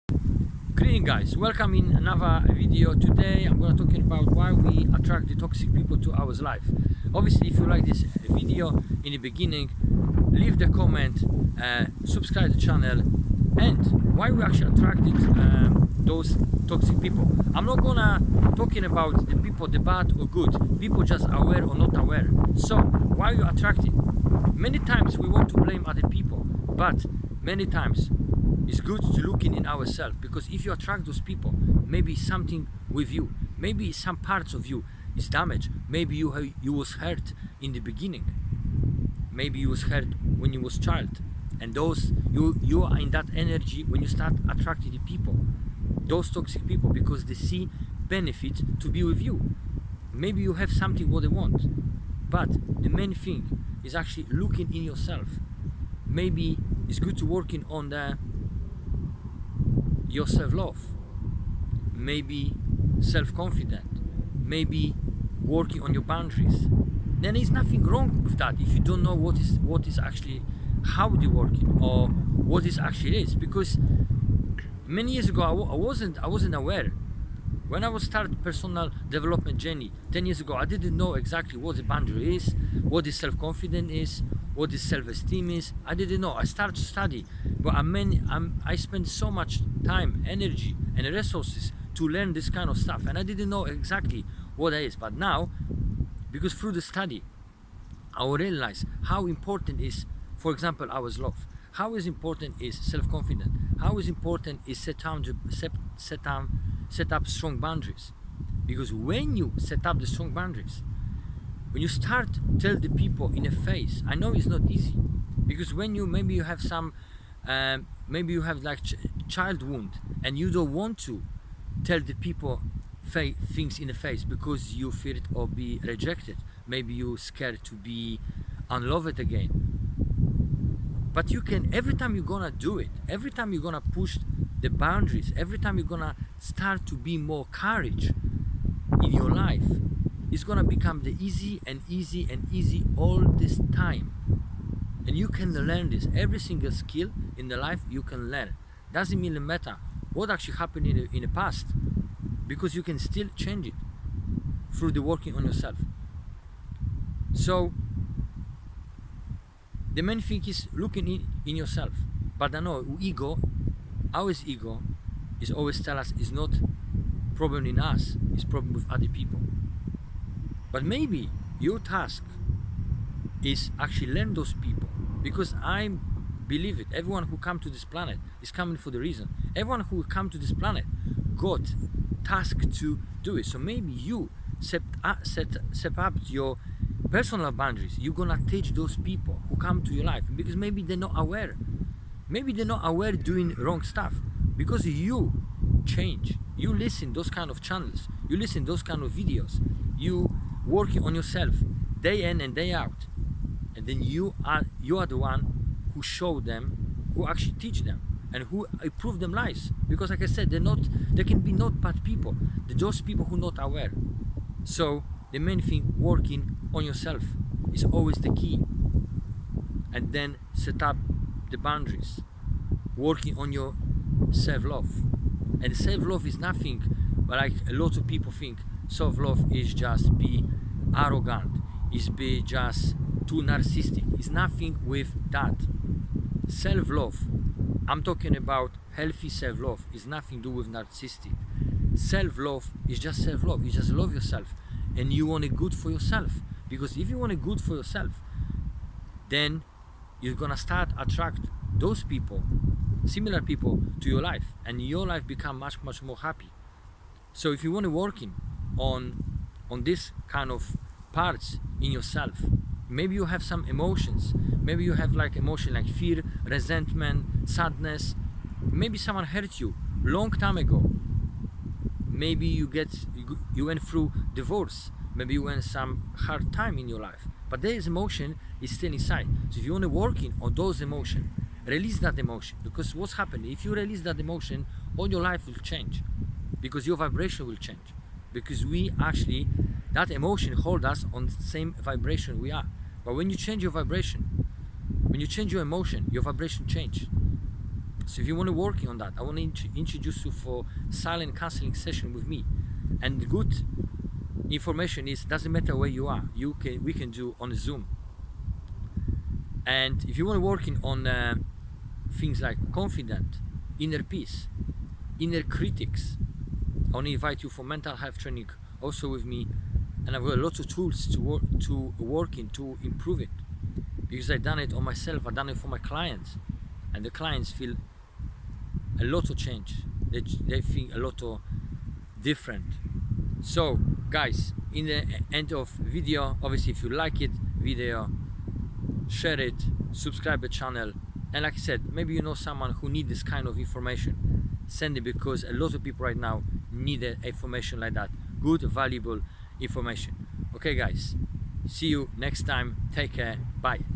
Greeting guys, welcome in another video. Today I'm going to talking about why we attract the toxic people to our life. Obviously, if you like this video in the beginning, leave the comment, subscribe to the channel, and why we actually attracted those toxic people. I'm not gonna talking about the people, the bad or good, people just aware or not aware. So why you attracted? Many times we want to blame other people, but many times it's good to look in ourselves, because if you attract those people, maybe something with you, maybe some parts of you is damaged, maybe you was hurt in the beginning, maybe you was hurt when you was child, and those you are in that energy when you start attracting the people, those toxic people, because they see benefit to be with you. Maybe you have something what they want, but the main thing is actually looking in yourself. Maybe it's good to working on your self-love, maybe self-confident, maybe working on your boundaries. Then there's nothing wrong with that if you don't know what is actually how they working or what is actually is. Because many years ago I wasn't aware. When I was start personal development journey 10 years ago, I didn't know exactly what the boundary is, what is self-confidence is, what is self-esteem is. I didn't know. I started to study, but I spent so much time, energy and resources to learn this kind of stuff, and I didn't know exactly what it is. But now, because through the study, I realize how important is, for example, our love. How is important is self-confidence. How is important is set up strong boundaries. Because when you set up the strong boundaries, when you start tell the people in a face, I know it's not easy, because when you maybe you have some maybe you have like child wound, and you don't want to tell the people things in the face because you fear it or be rejected, maybe you scared to be unloved again. But you can, every time you're gonna do it, every time you're gonna push the boundaries, every time you're gonna start to be more courage in your life, it's gonna become the easy and easy and easy all this time. And you can learn this. Every single skill in the life you can learn. Doesn't really matter what actually happened in the past, because you can still change it through the working on yourself. So the main thing is looking in yourself. But I know our ego is always tell us it's not problem in us, it's problem with other people. But maybe your task is actually learn those people, because I believe it. Everyone who come to this planet is coming for the reason. Everyone who come to this planet got task to do it. So maybe you set up your personal boundaries. You're gonna teach those people who come to your life, because maybe they're not aware. Maybe they're not aware doing wrong stuff, because you change. You listen those kind of channels. You listen those kind of videos. You working on yourself day in and day out, and then you are the one who show them, who actually teach them, and who improve them lives. Because like I said, they can be not bad people. They're those people who not aware. So the main thing, working on yourself, is always the key. And then set up the boundaries, working on your self-love. And self-love is nothing but, like a lot of people think, self-love is just be arrogant, is be just too narcissistic. It's nothing with that. Self-love, I'm talking about healthy self-love, is nothing to do with narcissistic. Self-love is just self-love. You just love yourself, and you want it good for yourself. Because if you want it good for yourself, then you're gonna start attract those people, similar people, to your life, and your life become much more happy. So if you want to working on this kind of parts in yourself, maybe you have some emotions, maybe you have like emotion like fear, resentment, sadness, maybe someone hurt you long time ago, maybe you went through divorce, maybe you went some hard time in your life, but there is emotion is still inside. So if you want to working on those emotions, release that emotion, because what's happening, if you release that emotion, all your life will change, because your vibration will change, because we actually, that emotion hold us on the same vibration we are. But when you change your vibration, when you change your emotion, your vibration change. So if you want to work on that, I want to introduce you for silent counseling session with me. And the good information is, doesn't matter where you are, we can do on Zoom. And if you want to work on things like confident, inner peace, inner critics, I want to invite you for mental health training also with me. And I've got a lot of tools to work in to improve it, because I've done it on myself, I've done it for my clients, and the clients feel a lot of change. They feel a lot of different. So guys, in the end of video, obviously if you like it video, share it, subscribe the channel, and like I said, maybe you know someone who needs this kind of information, send it, because a lot of people right now need information like that, good valuable information. Okay guys, see you next time, take care, bye.